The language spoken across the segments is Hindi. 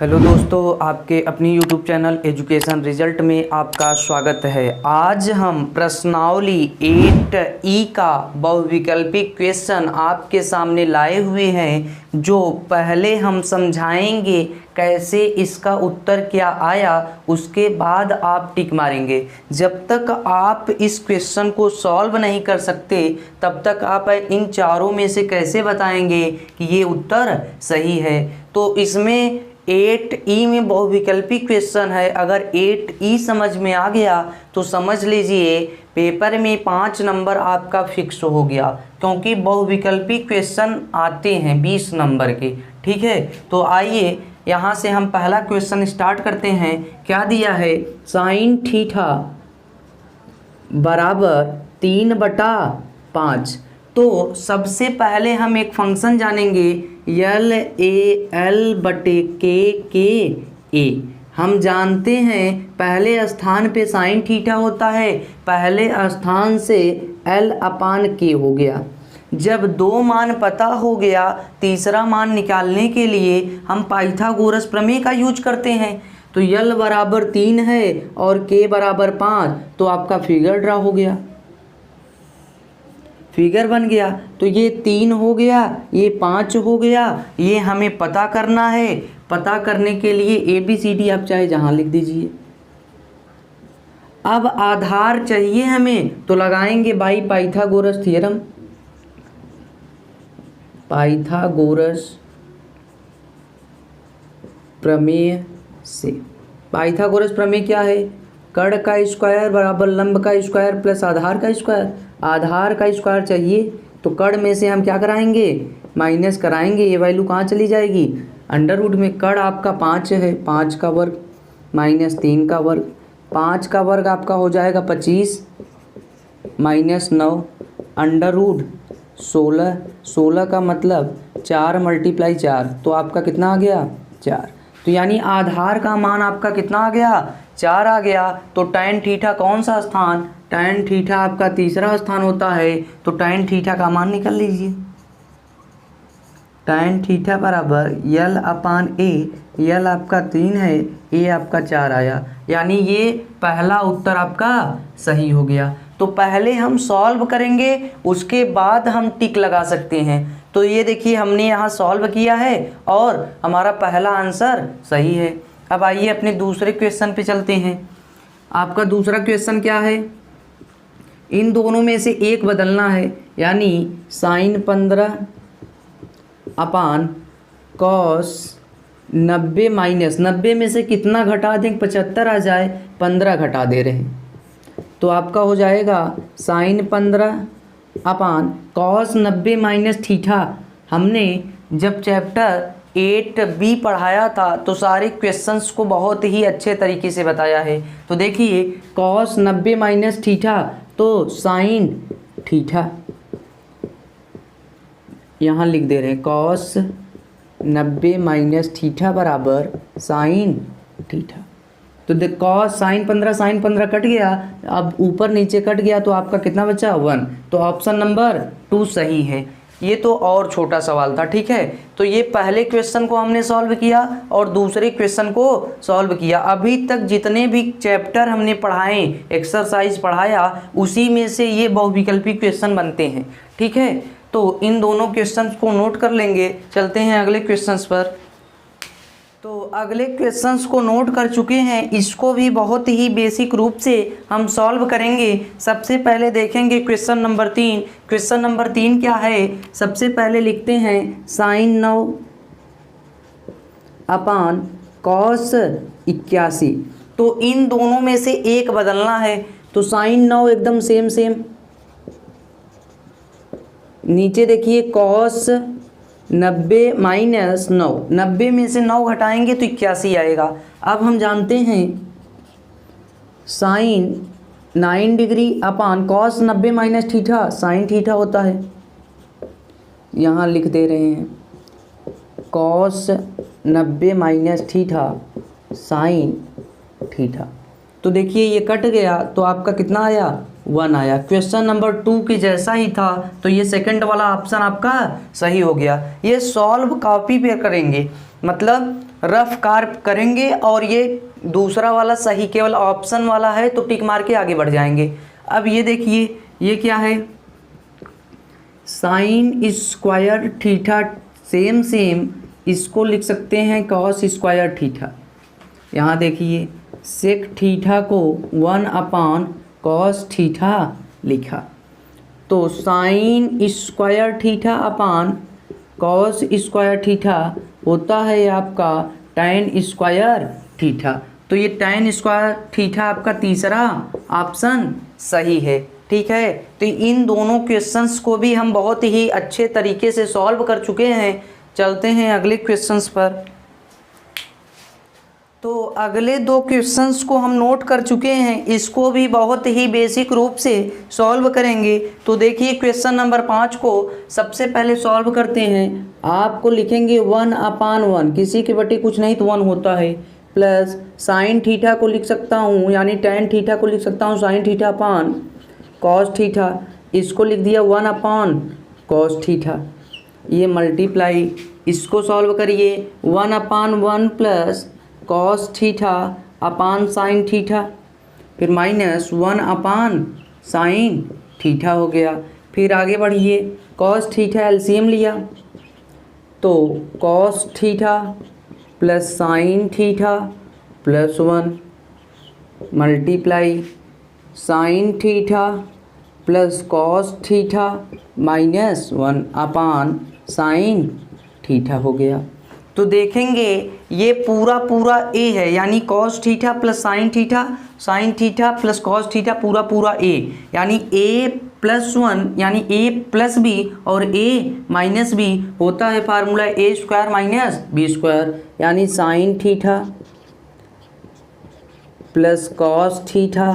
हेलो दोस्तों, आपके अपनी यूट्यूब चैनल एजुकेशन रिजल्ट में आपका स्वागत है। आज हम प्रश्नावली 8E का बहुविकल्पी क्वेश्चन आपके सामने लाए हुए हैं, जो पहले हम समझाएंगे कैसे इसका उत्तर क्या आया, उसके बाद आप टिक मारेंगे। जब तक आप इस क्वेश्चन को सॉल्व नहीं कर सकते तब तक आप इन चारों में से कैसे बताएंगे कि ये उत्तर सही है। तो इसमें 8E में बहुविकल्पी क्वेश्चन है। अगर 8E समझ में आ गया तो समझ लीजिए पेपर में 5 नंबर आपका फिक्स हो गया, क्योंकि बहुविकल्पी क्वेश्चन आते हैं 20 नंबर के। ठीक है, तो आइए यहाँ से हम पहला क्वेश्चन स्टार्ट करते हैं। क्या दिया है? साइन थीटा बराबर 3/5। तो सबसे पहले हम एक फंक्शन जानेंगे, LAL/K हम जानते हैं पहले स्थान पे साइन थीटा होता है, पहले स्थान से L/K हो गया। जब 2 मान पता हो गया, तीसरा मान निकालने के लिए हम पाइथागोरस प्रमेय का यूज करते हैं। तो L बराबर 3 है और K बराबर 5, तो आपका फिगर ड्रा हो गया, फिगर बन गया। तो ये 3 हो गया, ये 5 हो गया, ये हमें पता करना है। पता करने के लिए ABCD आप चाहे जहाँ लिख दीजिए। अब आधार चाहिए हमें, तो लगाएंगे बाई पाइथागोरस थ्योरम। पाइथागोरस प्रमेय से। पाइथागोरस प्रमेय क्या है? कर्ण का स्क्वायर बराबर लंब का स्क्वायर प्लस आधार का स्क्वायर। आधार का स्क्वायर चाहिए तो कर्ण में से हम क्या कराएंगे? माइनस कराएंगे। ये वैल्यू कहाँ चली जाएगी? अंडर रूट में। कर्ण आपका 5 है, 5 का वर्ग माइनस 3 का वर्ग। 5 का वर्ग आपका हो जाएगा 25 माइनस 9 अंडर रूट 16। 16 का मतलब 4 × 4, तो आपका कितना आ गया? 4। तो यानी आधार का मान आपका कितना आ गया? 4 आ गया। तो tan थीटा कौन सा स्थान? tan थीटा आपका तीसरा स्थान होता है। तो tan थीटा का मान निकाल लीजिए। tan थीटा बराबर L/A। L आपका 3 है, A आपका 4 आया, यानी ये पहला उत्तर आपका सही हो गया। तो पहले हम सॉल्व करेंगे, उसके बाद हम टिक लगा सकते हैं। तो ये देखिए हमने यहाँ सॉल्व किया है और हमारा पहला आंसर सही है। अब आइए अपने दूसरे क्वेश्चन पे चलते हैं। आपका दूसरा क्वेश्चन क्या है? इन दोनों में से एक बदलना है, यानी साइन 15/cos 90 माइनस 90 में से कितना घटा दें? 75 आ जाए, 15 घटा दे रहे हैं। तो आपका हो जाएगा साइन 15/cos 90 माइनस थीटा। हमने जब चैप्टर 8B पढ़ाया था तो सारे क्वेश्चंस को बहुत ही अच्छे तरीके से बताया है। तो देखिए cos 90 माइनस थीटा, तो साइन थीटा यहाँ लिख दे रहे हैं। cos 90 माइनस थीटा बराबर साइन थीटा। तो देख cos साइन 15 कट गया, अब ऊपर नीचे कट गया, तो आपका कितना बचा? 1। तो ऑप्शन नंबर 2 सही है। ये तो और छोटा सवाल था। ठीक है, तो ये पहले क्वेश्चन को हमने सॉल्व किया और दूसरे क्वेश्चन को सॉल्व किया। अभी तक जितने भी चैप्टर हमने पढ़ाए, एक्सरसाइज पढ़ाया, उसी में से ये बहुविकल्पी क्वेश्चन बनते हैं। ठीक है, तो इन दोनों क्वेश्चंस को नोट कर लेंगे। चलते हैं अगले क्वेश्चंस पर। तो अगले क्वेश्चंस को नोट कर चुके हैं, इसको भी बहुत ही बेसिक रूप से हम सॉल्व करेंगे। सबसे पहले देखेंगे क्वेश्चन नंबर 3। क्वेश्चन नंबर 3 क्या है? सबसे पहले लिखते हैं साइन 9/cos 81। तो इन दोनों में से एक बदलना है, तो साइन 9 एकदम सेम। नीचे देखिए cos 90 माइनस 9, 90 में से 9 घटाएंगे तो 81 आएगा। अब हम जानते हैं साइन 9 डिग्री अपान cos 90 minus theta, sine theta होता है। यहाँ लिख दे रहे हैं cos 90 minus theta sine theta. तो देखिए ये कट गया, तो आपका कितना आया? 1 आया। क्वेश्चन नंबर 2 के जैसा ही था, तो ये सेकंड वाला ऑप्शन आपका सही हो गया। ये सॉल्व कॉपी पे करेंगे। मतलब रफ कार्व करेंगे और ये दूसरा वाला सही केवल ऑप्शन वाला है तो टिक मार के आगे बढ़ जाएंगे। अब ये देखिए ये क्या है, साइन स्क्वायर थीटा, सेम इसको लिख सकते हैं कॉस स्क्वायर थीटा। यहाँ देखिए सेक थीटा को 1 अपान कॉस थीटा लिखा, तो sine square theta upon cos square theta होता है आपका टैन स्क्वायर थीटा। तो ये टैन स्क्वायर थीटा आपका तीसरा ऑप्शन सही है। ठीक है, तो इन दोनों क्वेश्चंस को भी हम बहुत ही अच्छे तरीके से सॉल्व कर चुके हैं। चलते हैं अगले क्वेश्चंस पर। तो अगले दो क्वेश्चंस को हम नोट कर चुके हैं, इसको भी बहुत ही बेसिक रूप से सॉल्व करेंगे। तो देखिए क्वेश्चन नंबर 5 को सबसे पहले सॉल्व करते हैं। आपको लिखेंगे 1 अपान 1, किसी के बटे कुछ नहीं तो 1 होता है, प्लस साइन थीटा को लिख सकता हूँ यानी टैन थीटा को लिख सकता हूँ sine theta upon cos theta, इसको लिख दिया 1 अपान कॉस थीटा। ये मल्टीप्लाई, इसको सॉल्व करिए 1 अपान 1 प्लस कॉस थीटा अपान साइन थीटा, फिर माइनस 1 अपान साइन थीटा हो गया। फिर आगे बढ़िए, कॉस थीटा एलसीएम लिया तो cos theta plus sine theta plus 1 multiply sine theta plus cos theta minus 1 अपान साइन थीटा हो गया। तो देखेंगे ये पूरा ए है, यानी cos theta plus sine theta plus cos theta पूरा ए, यानी ए प्लस 1 यानी ए प्लस बी और ए माइनस बी होता है फार्मूला ए स्क्वायर माइनस बी स्क्वायर, यानी sine theta plus cos theta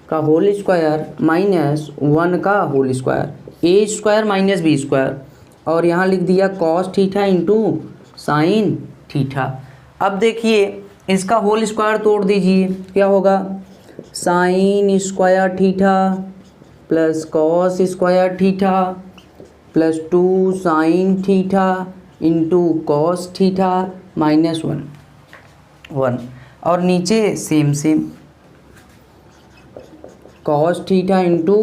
का होल स्क्वायर माइनस 1 का होल स्क्वायर, ए स्क्वायर माइनस बी स्क्वायर, और यहाँ लिख दिया cos theta into sine theta. अब देखिए इसका होल स्क्वायर तोड़ दीजिए, क्या होगा, sine square theta plus cos square theta plus 2 sine theta into cos theta minus 1 और नीचे same cos theta into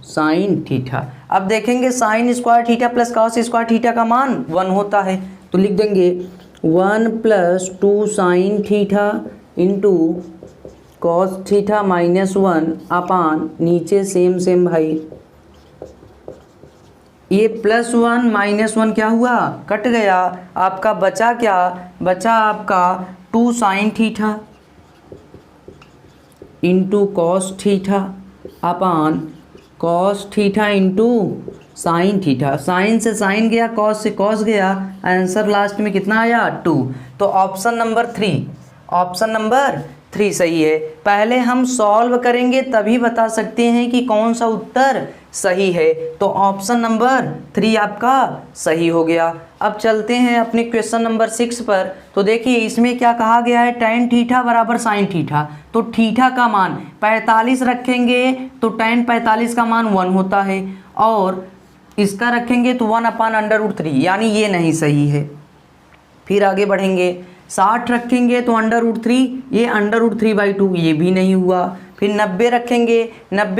sine theta. अब देखेंगे sine square theta plus cos square theta का मान 1 होता है, तो लिख देंगे 1 plus 2 sine theta into cos theta minus 1 अपान नीचे सेम भाई, ये प्लस 1 माइनस 1 क्या हुआ, कट गया, आपका बचा क्या, बचा आपका 2 sine theta into cos theta upon cos theta into sine theta, sine से साइन गया, कॉस से कॉस गया, आंसर लास्ट में कितना आया 2। तो ऑप्शन नंबर 3 सही है। पहले हम सॉल्व करेंगे तभी बता सकते हैं कि कौन सा उत्तर सही है, तो ऑप्शन नंबर 3 आपका सही हो गया। अब चलते हैं अपने क्वेश्चन नंबर 6 पर। तो देखिए इसमें क्या कहा गया है, टैन थीटा बराबर साइन थीटा, तो थीटा का मान 45 रखेंगे तो टैन 45 का मान 1 होता है, और इसका रखेंगे तो 1 अपान √3, यानी ये नहीं सही है। फिर आगे बढ़ेंगे, 60 रखेंगे तो √3, ये √3/2, ये भी नहीं हुआ। फिर 90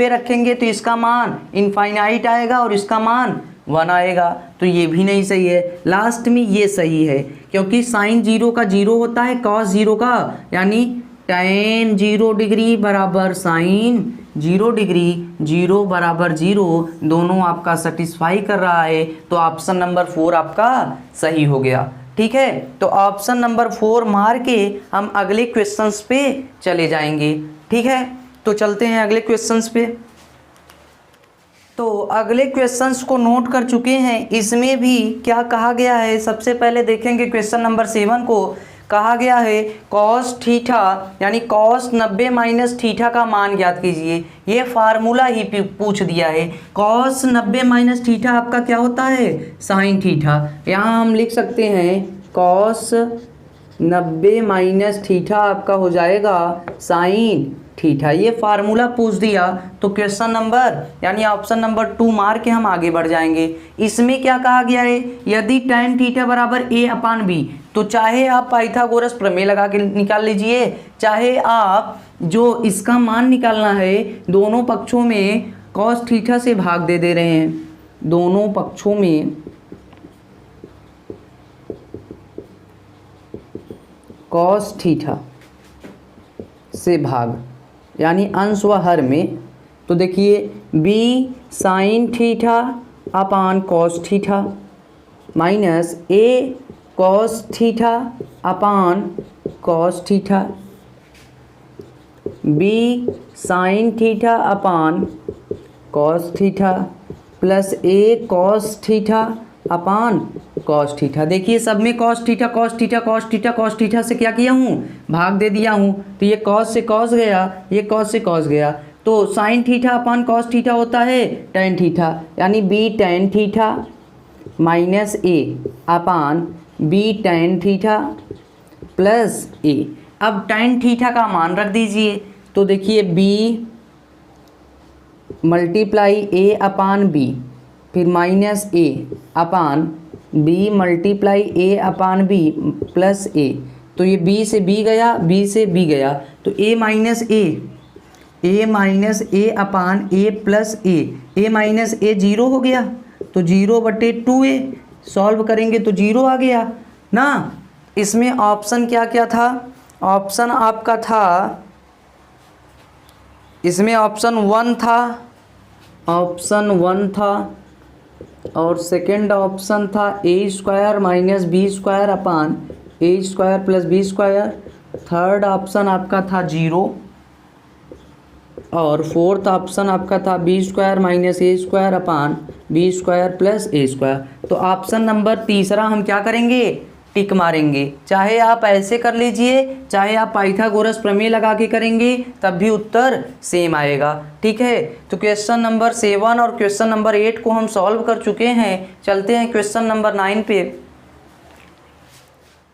रखेंगे तो इसका मान इनफाइनाइट आएगा और इसका मान 1 आएगा, तो ये भी नहीं सही है। लास्ट में ये सही है, क्योंकि साइन 0 का 0 होता है, कॉस 0 का, यानी tan 0 डिग्री बराबर साइन 0 डिग्री, 0 बराबर 0, दोनों आपका सेटिस्फाई कर रहा है, तो ऑप्शन नंबर 4 आपका सही हो गया। ठीक है, तो ऑप्शन नंबर 4 मार के हम अगले क्वेश्चंस पे चले जाएंगे। ठीक है, तो चलते हैं अगले क्वेश्चंस पे। तो अगले क्वेश्चंस को नोट कर चुके हैं, इसमें भी क्या कहा गया है, सबसे पहले देखेंगे क्वेश्चन नंबर 7 को। कहा गया है कॉस थीटा यानी कॉस 90 माइनस थीटा का मान ज्ञात कीजिए। ये फार्मूला ही पूछ दिया है। कॉस 90 माइनस थीटा आपका क्या होता है, साइन थीटा। यहाँ हम लिख सकते हैं कॉस 90 माइनस थीटा आपका हो जाएगा साइन थीटा। ये फार्मूला पूछ दिया तो क्वेश्चन नंबर यानी ऑप्शन नंबर 2 मार के हम आगे बढ़ जाएंगे। इसमें क्या कहा गया है, यदि tan थीटा बराबर a अपान बी, तो चाहे आप पाइथागोरस प्रमेय लगा के निकाल लीजिए, चाहे आप जो इसका मान निकालना है दोनों पक्षों में cos थीटा से भाग दे रहे हैं, दोनों पक्षों में cos थीटा से भाग यानी अंश व हर में। तो देखिए b sine theta upon cos theta minus a cos theta upon cos theta, b sine theta upon cos theta plus a cos theta upon cos theta. देखिए सब में cos theta cos theta cos theta cos theta से क्या किया हूँ, भाग दे दिया हूँ, तो ये cos से cos गया, ये cos से cos गया, तो sine theta upon cos theta होता है tan थीटा, यानी b tan theta minus a upon b tan theta plus a। अब tan थीटा का मान रख दीजिए, तो देखिए b multiply a upon b, फिर minus a upon b multiply a upon b plus a, तो ये b से b गया, b से b गया, तो a minus a upon a plus a minus a 0 हो गया, तो 0/2a सॉल्व करेंगे तो 0 आ गया ना। इसमें ऑप्शन क्या क्या था, ऑप्शन आपका था, इसमें ऑप्शन 1 था, ऑप्शन 1 था, और सेकेंड ऑप्शन था a² माइनस b² अपान a² plus b²। Third option आपका था 0, और फोर्थ ऑप्शन आपका था b² माइनस a² अपान b² प्लस a²। तो ऑप्शन नंबर तीसरा हम क्या करेंगे, टिक मारेंगे। चाहे आप ऐसे कर लीजिए, चाहे आप पाइथागोरस प्रमेय लगा के करेंगे, तब भी उत्तर सेम आएगा। ठीक है, तो क्वेश्चन नंबर 7 और क्वेश्चन नंबर 8 को हम सॉल्व कर चुके हैं। चलते हैं क्वेश्चन नंबर 9 पे।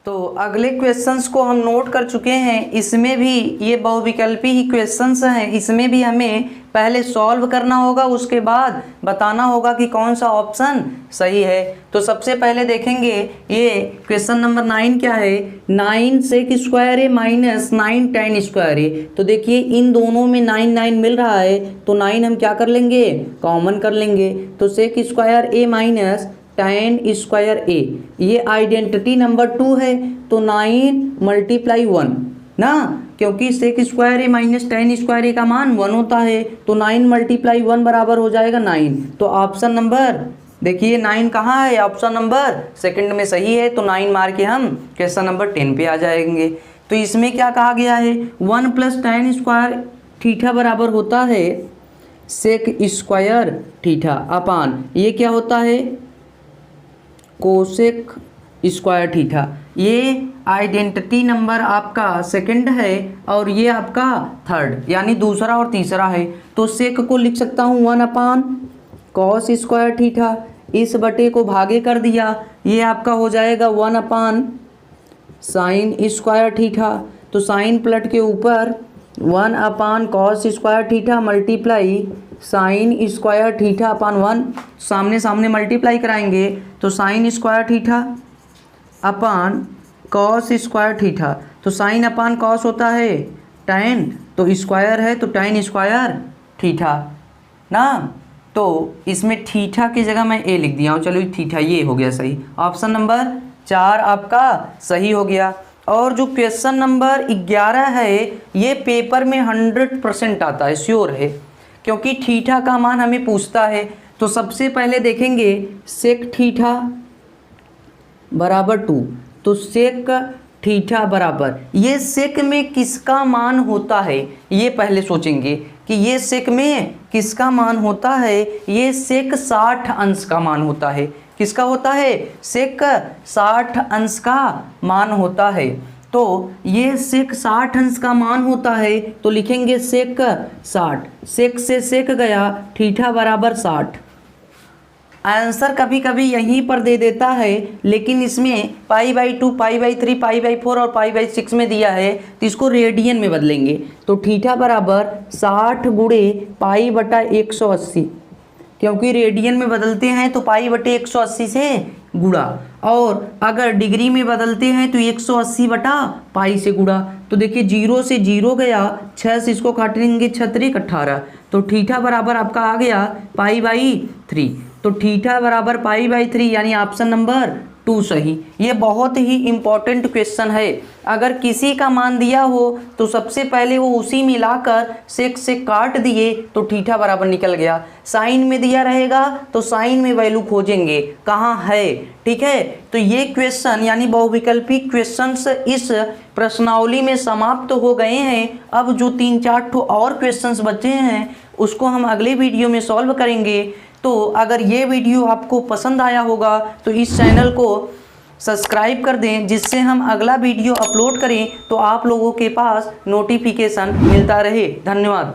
तो अगले क्वेश्चंस को हम नोट कर चुके हैं, इसमें भी ये बहुविकल्पी ही क्वेश्चंस हैं, इसमें भी हमें पहले सॉल्व करना होगा, उसके बाद बताना होगा कि कौन सा ऑप्शन सही है। तो सबसे पहले देखेंगे ये क्वेश्चन नंबर 9 क्या है, 9 सेक स्क्वायर ए माइनस 9 tan स्क्वायर ए। तो देखिए इन दोनों में 9 मिल रहा है, तो 9 हम क्या कर लेंगे, कॉमन कर लेंगे, तो सेक स्क्वायर ए माइनस tan स्क्वायर ए, ये आइडेंटिटी नंबर 2 है, तो 9 मल्टीप्लाई 1 ना, क्योंकि सेक स्क्वायर ए माइनस tan स्क्वायर ए का मान 1 होता है, तो 9 मल्टीप्लाई 1 बराबर हो जाएगा 9। तो ऑप्शन नंबर देखिए 9 कहाँ है, ऑप्शन नंबर सेकंड में सही है, तो 9 मार के हम क्वेश्चन नंबर 10 पे आ जाएंगे। तो इसमें क्या कहा गया है, 1 प्लस tan स्क्वायर थीटा बराबर होता है सेक स्क्वायर थीटा अपान ये क्या होता है, कोसेक स्क्वायर थीटा। ये आइडेंटिटी नंबर आपका सेकंड है और ये आपका थर्ड, यानी दूसरा और तीसरा है। तो सेक को लिख सकता हूँ 1 अपान कॉस स्क्वायर थीटा, इस बटे को भागे कर दिया, ये आपका हो जाएगा 1 अपान साइन स्क्वायर थीटा। तो साइन प्लट के ऊपर 1 अपान cos square theta multiply sine square theta upon 1, सामने सामने मल्टीप्लाई कराएंगे तो sine square theta upon cos square theta. तो साइन अपान कॉस होता है tan, तो स्क्वायर है तो tan स्क्वायर थीटा ना। तो इसमें थीटा की जगह मैं ए लिख दिया हूँ, चलो थीटा ये हो गया सही, ऑप्शन नंबर 4 आपका सही हो गया। और जो क्वेश्चन नंबर 11 है ये पेपर में 100% आता है, श्योर है, क्योंकि थीटा का मान हमें पूछता है। तो सबसे पहले देखेंगे सेक थीटा बराबर 2, तो सेक थीटा बराबर ये सेक में किसका मान होता है, ये पहले सोचेंगे कि ये सेक में किसका मान होता है, ये सेक 60 अंश का मान होता है। किसका होता है, सेक 60 अंश का मान होता है। तो ये सेक 60 अंश का मान होता है, तो लिखेंगे सेक 60, सेक से सेक गया, थीटा बराबर 60, आंसर कभी कभी यहीं पर दे देता है, लेकिन इसमें π/2, π/3, π/4 और π/6 में दिया है, तो इसको रेडियन में बदलेंगे। तो थीटा बराबर 60 गुणे π/180, क्योंकि रेडियन में बदलते हैं तो π/180 से गुणा, और अगर डिग्री में बदलते हैं तो 180/π से गुणा। तो देखिए 0 से 0 गया, 6 से इसको काटेंगे 6 18, तो थीटा बराबर आपका आ गया π/3। तो थीटा बराबर π/3 यानी ऑप्शन नंबर 2 सही। ये बहुत ही इंपॉर्टेंट क्वेश्चन है। अगर किसी का मान दिया हो तो सबसे पहले वो उसी मिलाकर सेक से काट दिए तो थीटा बराबर निकल गया। साइन में दिया रहेगा तो साइन में वैल्यू खोजेंगे कहाँ है, ठीक है। तो ये क्वेश्चन यानी बहुविकल्पी क्वेश्चंस इस प्रश्नावली में समाप्त हो गए हैं। अब जो 3-4 और क्वेश्चंस बचे हैं उसको हम अगले वीडियो में सॉल्व करेंगे। तो अगर ये वीडियो आपको पसंद आया होगा तो इस चैनल को सब्सक्राइब कर दें, जिससे हम अगला वीडियो अपलोड करें तो आप लोगों के पास नोटिफिकेशन मिलता रहे। धन्यवाद।